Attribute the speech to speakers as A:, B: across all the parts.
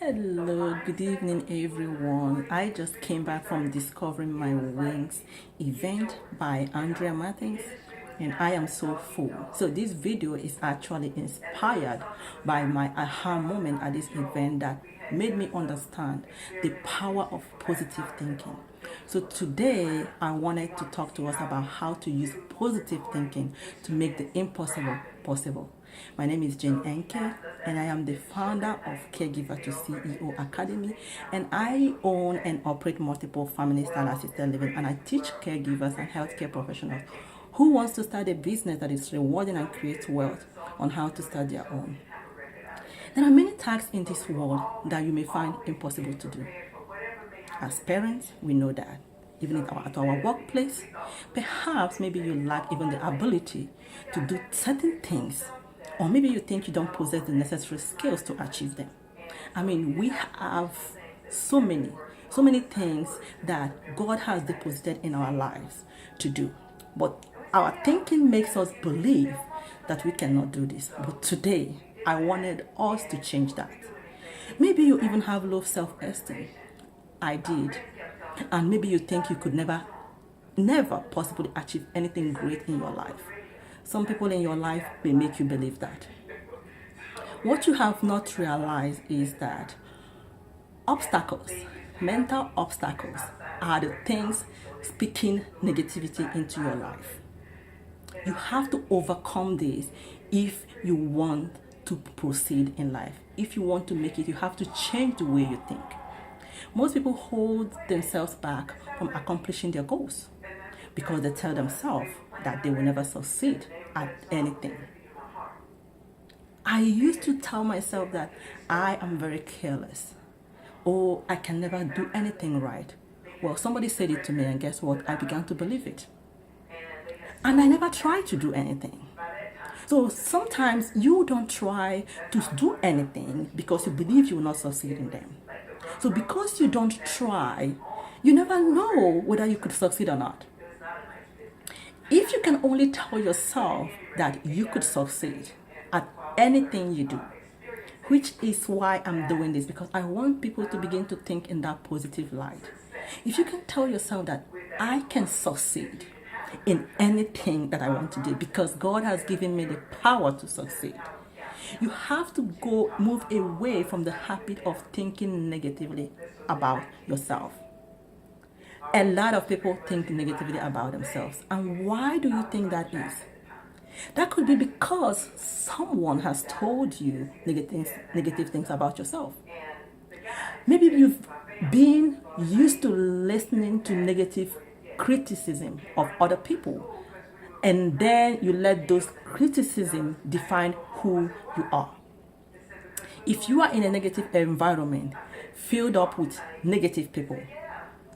A: Hello, good evening, everyone. I just came back from Discovering My Wings event by Andrea Martins, and I am so full. So, this video is actually inspired by my aha moment at this event that made me understand the power of positive thinking. So, today I wanted to talk to us about how to use positive thinking to make the impossible possible. My name is Jane Enke, and I am the founder of Caregiver to CEO Academy, and I own and operate multiple family-style assisted living, and I teach caregivers and healthcare professionals who wants to start a business that is rewarding and creates wealth on how to start their own. There are many tasks in this world that you may find impossible to do. As parents, we know that. Even at our workplace, perhaps maybe you lack even the ability to do certain things, or maybe you think you don't possess the necessary skills to achieve them. I mean, we have so many things that God has deposited in our lives to do. But our thinking makes us believe that we cannot do this. But today, I wanted us to change that. Maybe you even have low self-esteem. I did. And maybe you think you could never possibly achieve anything great in your life. Some people in your life may make you believe that. What you have not realized is that obstacles, mental obstacles, are the things speaking negativity into your life. You have to overcome this if you want to proceed in life. If you want to make it, you have to change the way you think. Most people hold themselves back from accomplishing their goals because they tell themselves that they will never succeed at anything. I used to tell myself that I am very careless. Oh, I can never do anything right. Well, somebody said it to me, and guess what? I began to believe it. And I never tried to do anything. So sometimes you don't try to do anything because you believe you will not succeed in them. So because you don't try, you never know whether you could succeed or not. If you can only tell yourself that you could succeed at anything you do, which is why I'm doing this, because I want people to begin to think in that positive light. If you can tell yourself that I can succeed in anything that I want to do because God has given me the power to succeed, you have to move away from the habit of thinking negatively about yourself. A lot of people think negatively about themselves. And why do you think that is? That could be because someone has told you negative things about yourself. Maybe you've been used to listening to negative criticism of other people, and then you let those criticisms define who you are. If you are in a negative environment filled up with negative people,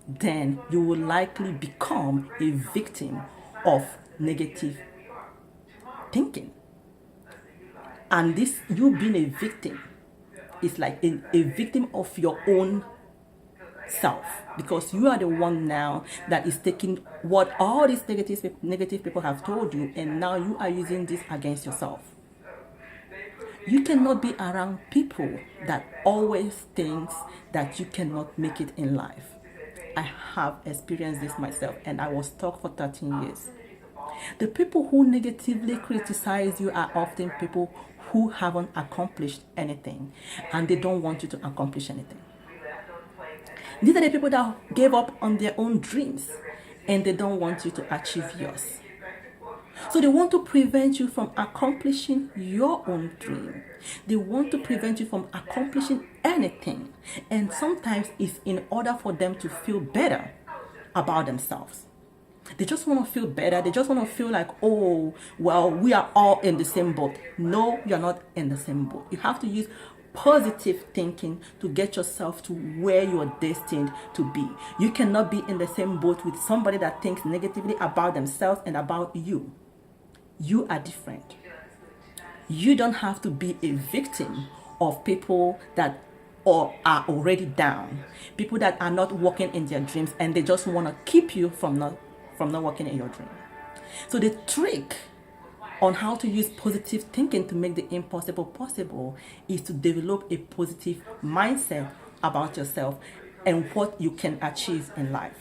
A: then you will likely become a victim of negative thinking. And this, you being a victim, is like a victim of your own self, because you are the one now that is taking what all these negative people have told you, and now you are using this against yourself. You cannot be around people that always thinks that you cannot make it in life. I have experienced this myself, and I was stuck for 13 years. The people who negatively criticize you are often people who haven't accomplished anything, and they don't want you to accomplish anything. These are the people that gave up on their own dreams, and they don't want you to achieve yours. So they want to prevent you from accomplishing your own dream. They want to prevent you from accomplishing anything. And sometimes it's in order for them to feel better about themselves. They just want to feel better. They just want to feel like, oh, well, we are all in the same boat. No, you're not in the same boat. You have to use positive thinking to get yourself to where you are destined to be. You cannot be in the same boat with somebody that thinks negatively about themselves and about you. You are different. You don't have to be a victim of people that are already down, people that are not working in their dreams, and they just want to keep you from not working in your dream. So the trick on how to use positive thinking to make the impossible possible is to develop a positive mindset about yourself and what you can achieve in life.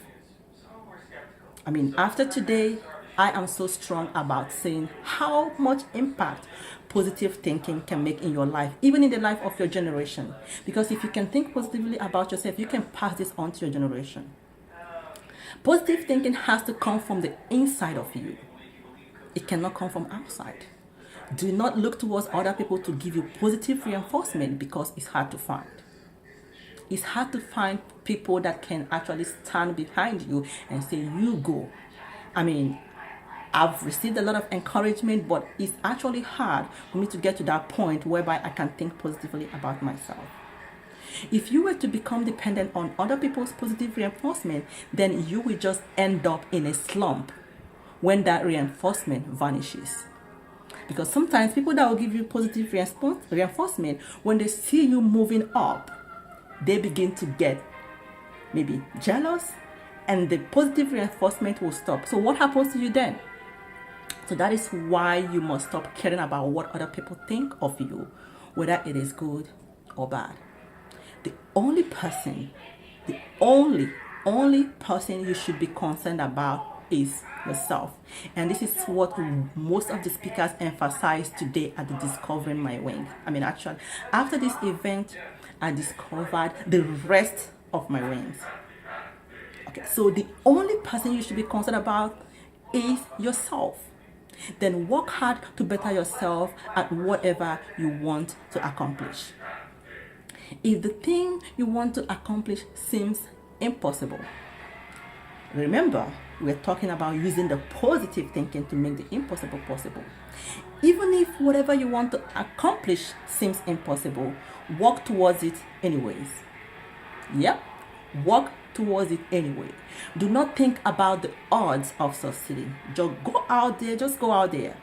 A: I mean, after today, I am so strong about saying how much impact positive thinking can make in your life, even in the life of your generation. Because if you can think positively about yourself, you can pass this on to your generation. Positive thinking has to come from the inside of you. It cannot come from outside. Do not look towards other people to give you positive reinforcement because it's hard to find. It's hard to find people that can actually stand behind you and say, you go. I mean, I've received a lot of encouragement, but it's actually hard for me to get to that point whereby I can think positively about myself. If you were to become dependent on other people's positive reinforcement, then you will just end up in a slump when that reinforcement vanishes. Because sometimes people that will give you positive reinforcement, when they see you moving up, they begin to get maybe jealous, and the positive reinforcement will stop. So what happens to you then? So that is why you must stop caring about what other people think of you, whether it is good or bad. The only person you should be concerned about is yourself. And this is what most of the speakers emphasize today at the Discovering My Wings. I mean, actually, after this event, I discovered the rest of my wings. Okay, so the only person you should be concerned about is yourself. Then work hard to better yourself at whatever you want to accomplish. If the thing you want to accomplish seems impossible, remember, we're talking about using the positive thinking to make the impossible possible. Even if whatever you want to accomplish seems impossible, work towards it anyways. Yep, work towards it anyway. Do not think about the odds of succeeding. Just go out there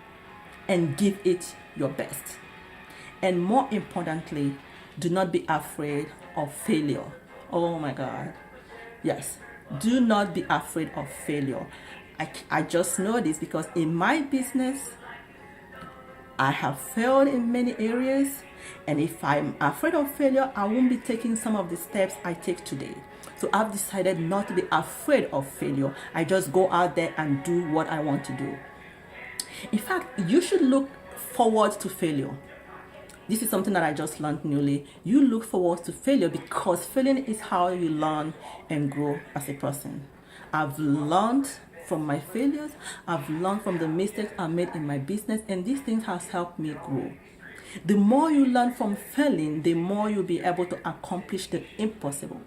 A: and give it your best. And more importantly, do not be afraid of failure. Oh my God. Yes, do not be afraid of failure. I just know this because in my business, I have failed in many areas. And if I'm afraid of failure, I won't be taking some of the steps I take today. So I've decided not to be afraid of failure. I just go out there and do what I want to do. In fact, you should look forward to failure. This is something that I just learned newly. You look forward to failure because failing is how you learn and grow as a person. I've learned from my failures. I've learned from the mistakes I made in my business, and these things have helped me grow. The more you learn from failing, the more you'll be able to accomplish the impossible.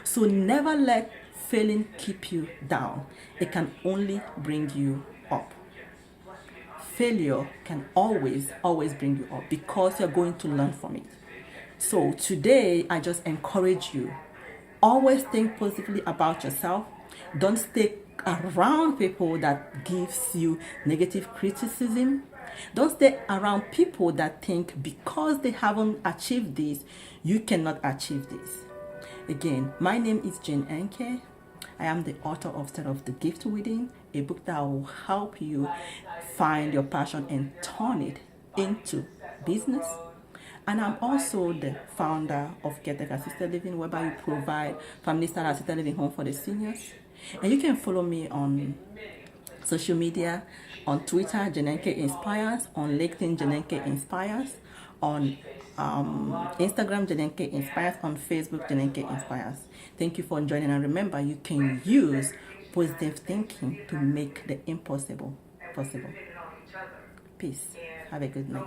A: So never let failing keep you down. It can only bring you up. Failure can always bring you up because you're going to learn from it. So today, I just encourage you, always think positively about yourself. Don't stay around people that gives you negative criticism. Don't stay around people that think because they haven't achieved this, you cannot achieve this. Again, my name is Jane Enke. I am the author of Set of the Gift Within, a book that will help you find your passion and turn it into business. And I'm also the founder of Caretaker Assisted Living, whereby we provide family-style assisted living home for the seniors. And you can follow me on social media, on Twitter, Janenke Inspires, on LinkedIn, Janenke Inspires, on Instagram, Janenke Inspires, on Facebook, Janenke Inspires. Thank you for joining, and remember, you can use positive thinking to make the impossible possible. Peace. Have a good night.